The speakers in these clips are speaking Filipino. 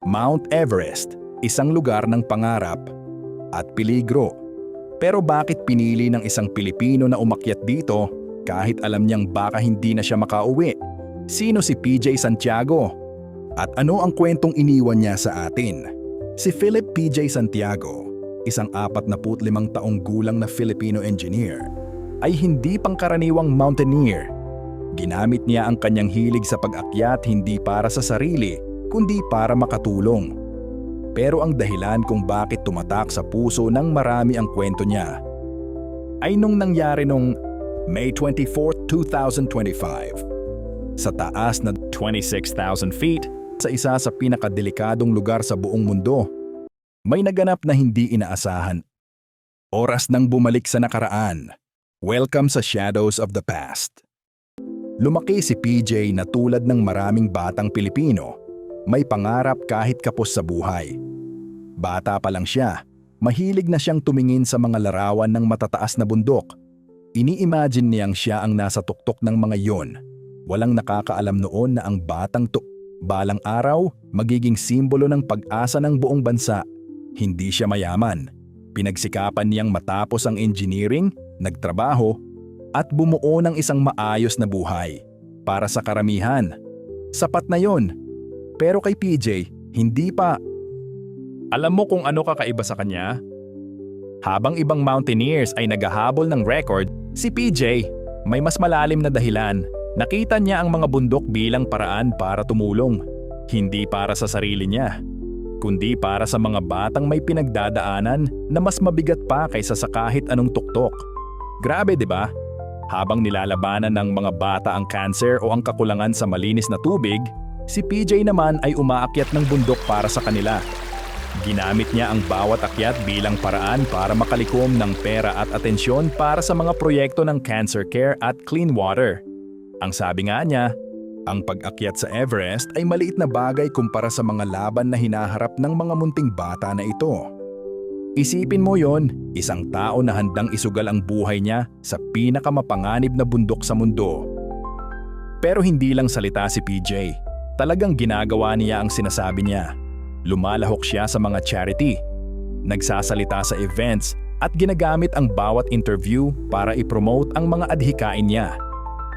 Mount Everest, isang lugar ng pangarap at peligro. Pero bakit pinili ng isang Pilipino na umakyat dito kahit alam niyang baka hindi na siya makauwi? Sino si PJ Santiago? At ano ang kwentong iniwan niya sa atin? Si Philip PJ Santiago, isang 45 taong gulang na Filipino engineer, ay hindi pangkaraniwang mountaineer. Ginamit niya ang kanyang hilig sa pag-akyat hindi para sa sarili, kundi para makatulong. Pero ang dahilan kung bakit tumatak sa puso ng marami ang kwento niya ay nung nangyari nung May 24, 2025. Sa taas na 26,000 feet sa isa sa pinakadelikadong lugar sa buong mundo, may naganap na hindi inaasahan. Oras nang bumalik sa nakaraan. Welcome sa Shadows of the Past. Lumaki si PJ na tulad ng maraming batang Pilipino, may pangarap kahit kapos sa buhay. Bata pa lang siya, mahilig na siyang tumingin sa mga larawan ng matataas na bundok. Ini-imagine niyang siya ang nasa tuktok ng mga yon. Walang nakakaalam noon na ang batang balang araw magiging simbolo ng pag-asa ng buong bansa. Hindi siya mayaman. Pinagsikapan niyang matapos ang engineering, nagtrabaho, at bumuo ng isang maayos na buhay. Para sa karamihan, sapat na yon. Pero kay PJ, hindi pa. Alam mo kung ano kakaiba sa kanya? Habang ibang mountaineers ay naghahabol ng record, si PJ may mas malalim na dahilan. Nakita niya ang mga bundok bilang paraan para tumulong. Hindi para sa sarili niya, kundi para sa mga batang may pinagdadaanan na mas mabigat pa kaysa sa kahit anong tuktok. Grabe, di ba? Habang nilalabanan ng mga bata ang cancer o ang kakulangan sa malinis na tubig, si PJ naman ay umaakyat ng bundok para sa kanila. Ginamit niya ang bawat akyat bilang paraan para makalikom ng pera at atensyon para sa mga proyekto ng cancer care at clean water. Ang sabi nga niya, ang pag-akyat sa Everest ay maliit na bagay kumpara sa mga laban na hinaharap ng mga munting bata na ito. Isipin mo yon, isang tao na handang isugal ang buhay niya sa pinakamapanganib na bundok sa mundo. Pero hindi lang salita si PJ, talagang ginagawa niya ang sinasabi niya. Lumalahok siya sa mga charity, nagsasalita sa events at ginagamit ang bawat interview para i-promote ang mga adhikain niya.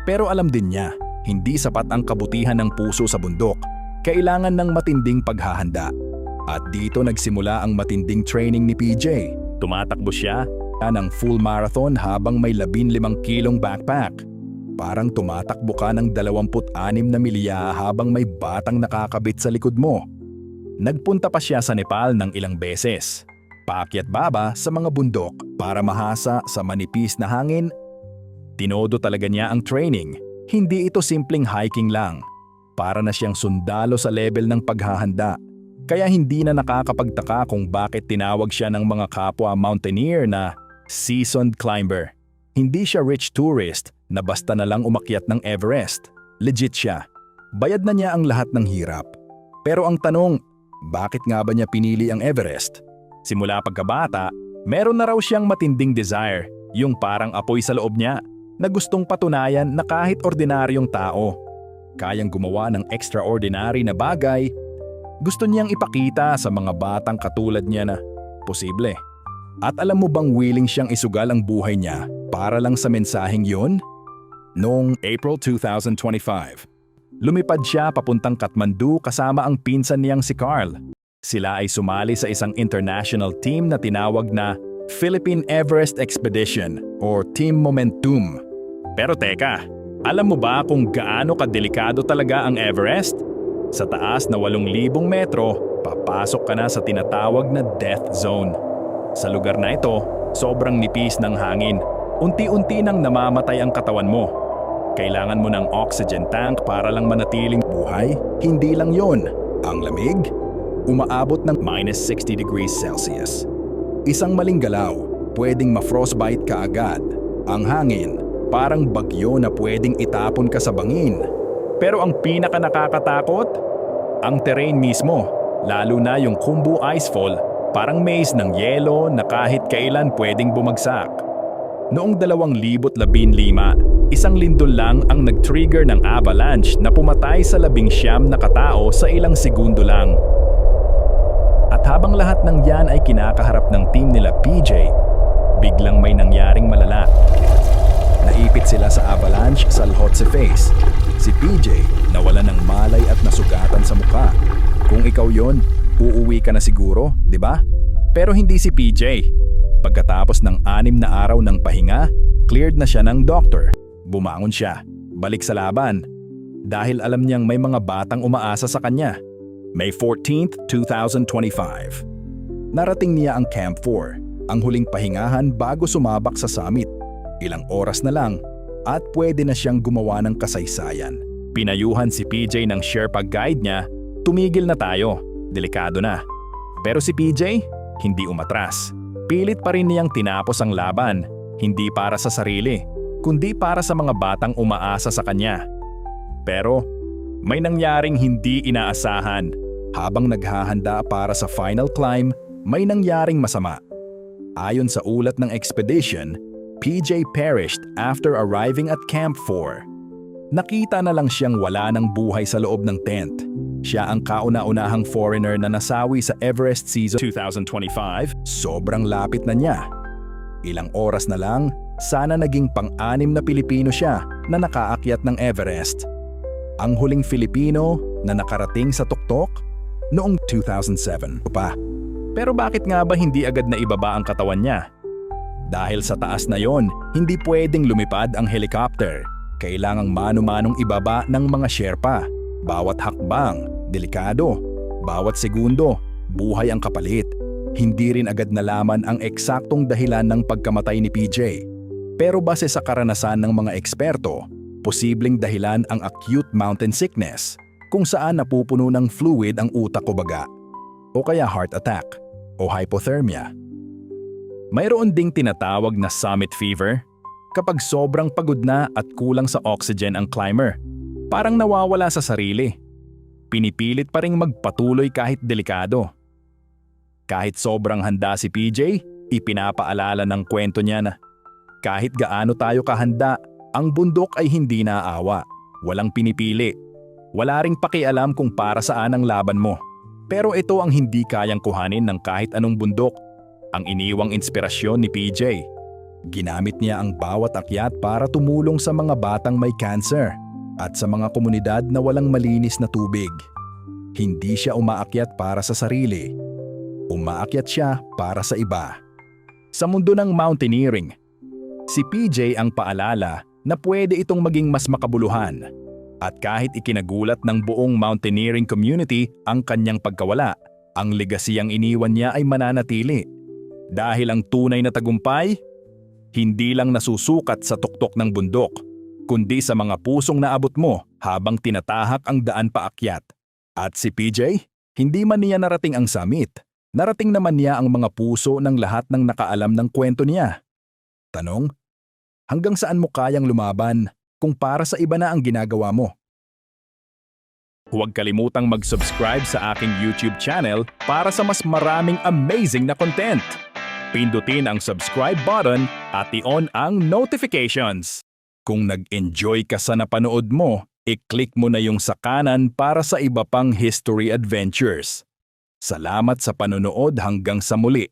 Pero alam din niya, hindi sapat ang kabutihan ng puso sa bundok. Kailangan ng matinding paghahanda. At dito nagsimula ang matinding training ni PJ. Tumatakbo siya ng full marathon habang may 15 kilong backpack. Parang tumatakbo ka ng 26 na milya habang may batang nakakabit sa likod mo. Nagpunta pa siya sa Nepal ng ilang beses. Paakyat baba sa mga bundok para mahasa sa manipis na hangin. Tinodo talaga niya ang training. Hindi ito simpleng hiking lang. Para na siyang sundalo sa level ng paghahanda. Kaya hindi na nakakapagtaka kung bakit tinawag siya ng mga kapwa mountaineer na seasoned climber. Hindi siya rich tourist na basta na lang umakyat ng Everest. Legit siya. Bayad na niya ang lahat ng hirap. Pero ang tanong, bakit nga ba niya pinili ang Everest? Simula pagkabata, meron na raw siyang matinding desire, yung parang apoy sa loob niya, na gustong patunayan na kahit ordinaryong tao, kayang gumawa ng extraordinary na bagay. Gusto niyang ipakita sa mga batang katulad niya na posible. At alam mo bang willing siyang isugal ang buhay niya para lang sa mensaheng yon? Noong April 2025, lumipad siya papuntang Kathmandu kasama ang pinsan niyang si Carl. Sila ay sumali sa isang international team na tinawag na Philippine Everest Expedition or Team Momentum. Pero teka, alam mo ba kung gaano kadelikado talaga ang Everest? Sa taas na 8,000 metro, papasok ka na sa tinatawag na death zone. Sa lugar na ito, sobrang nipis ng hangin. Unti-unti nang namamatay ang katawan mo. Kailangan mo ng oxygen tank para lang manatiling buhay. Hindi lang yon. Ang lamig, umaabot ng -60 degrees Celsius. Isang maling galaw, pwedeng ma-frostbite ka agad. Ang hangin, parang bagyo na pwedeng itapon ka sa bangin. Pero ang pinaka nakakatakot, ang terrain mismo, lalo na yung Khumbu Icefall, parang maze ng yelo na kahit kailan pwedeng bumagsak. Noong 2015, isang lindol lang ang nag-trigger ng avalanche na pumatay sa 19 na katao sa ilang segundo lang. lahat ng yan ay kinakaharap ng team nila PJ, biglang may nangyaring malala. Naipit sila sa avalanche sa Lhotse Face. Si PJ nawala ng malay at nasugatan sa mukha. Kung ikaw yon, uuwi ka na siguro, di ba? Pero hindi si PJ. Pagkatapos ng 6 na araw ng pahinga, cleared na siya ng doctor. Bumangon siya, balik sa laban. Dahil alam niyang may mga batang umaasa sa kanya. May 14th, 2025. Narating niya ang Camp 4, ang huling pahingahan bago sumabak sa summit. Ilang oras na lang at pwede na siyang gumawa ng kasaysayan. Pinayuhan si PJ ng Sherpa guide niya, tumigil na tayo, delikado na. Pero si PJ, hindi umatras. Pilit pa rin niyang tinapos ang laban, hindi para sa sarili, kundi para sa mga batang umaasa sa kanya. Pero may nangyaring hindi inaasahan. Habang naghahanda para sa final climb, may nangyaring masama. Ayon sa ulat ng expedition, PJ perished after arriving at Camp 4. Nakita na lang siyang wala ng buhay sa loob ng tent. Siya ang kauna-unahang foreigner na nasawi sa Everest Season 2025. Sobrang lapit na niya. Ilang oras na lang, sana naging pang-6 na Pilipino siya na nakaakyat ng Everest. Ang huling Filipino na nakarating sa tuktok noong 2007 pa. Pero bakit nga ba hindi agad na ibaba ang katawan niya? Dahil sa taas na yon, hindi pwedeng lumipad ang helicopter. Kailangang mano-manong ibaba ng mga Sherpa. Bawat hakbang, delikado. Bawat segundo, buhay ang kapalit. Hindi rin agad nalaman ang eksaktong dahilan ng pagkamatay ni PJ. Pero base sa karanasan ng mga eksperto, posibleng dahilan ang acute mountain sickness, kung saan napupuno ng fluid ang utak o baga, o kaya heart attack o hypothermia. Mayroon ding tinatawag na summit fever, kapag sobrang pagod na at kulang sa oxygen ang climber, parang nawawala sa sarili. Pinipilit pa ring magpatuloy kahit delikado. Kahit sobrang handa si PJ, ipinapaalala ng kwento niya na kahit gaano tayo kahanda, ang bundok ay hindi naaawa. Walang pinipili. Wala ring pakialam kung para saan ang laban mo. Pero ito ang hindi kayang kuhanin ng kahit anong bundok. Ang iniwang inspirasyon ni PJ. Ginamit niya ang bawat akyat para tumulong sa mga batang may cancer at sa mga komunidad na walang malinis na tubig. Hindi siya umaakyat para sa sarili. Umaakyat siya para sa iba. Sa mundo ng mountaineering, si PJ ang paalala na pwede itong maging mas makabuluhan. At kahit ikinagulat ng buong mountaineering community ang kanyang pagkawala, ang legasiyang iniwan niya ay mananatili. Dahil ang tunay na tagumpay, hindi lang nasusukat sa tuktok ng bundok, kundi sa mga pusong naabot mo habang tinatahak ang daan paakyat. At si PJ, hindi man niya narating ang summit, narating naman niya ang mga puso ng lahat ng nakaalam ng kwento niya. Tanong? Hanggang saan mo kayang lumaban kung para sa iba na ang ginagawa mo? Huwag kalimutang mag-subscribe sa aking YouTube channel para sa mas maraming amazing na content. Pindutin ang subscribe button at i-on ang notifications. Kung nag-enjoy ka sa napanood mo, i-click mo na yung sa kanan para sa iba pang history adventures. Salamat sa panonood hanggang sa muli.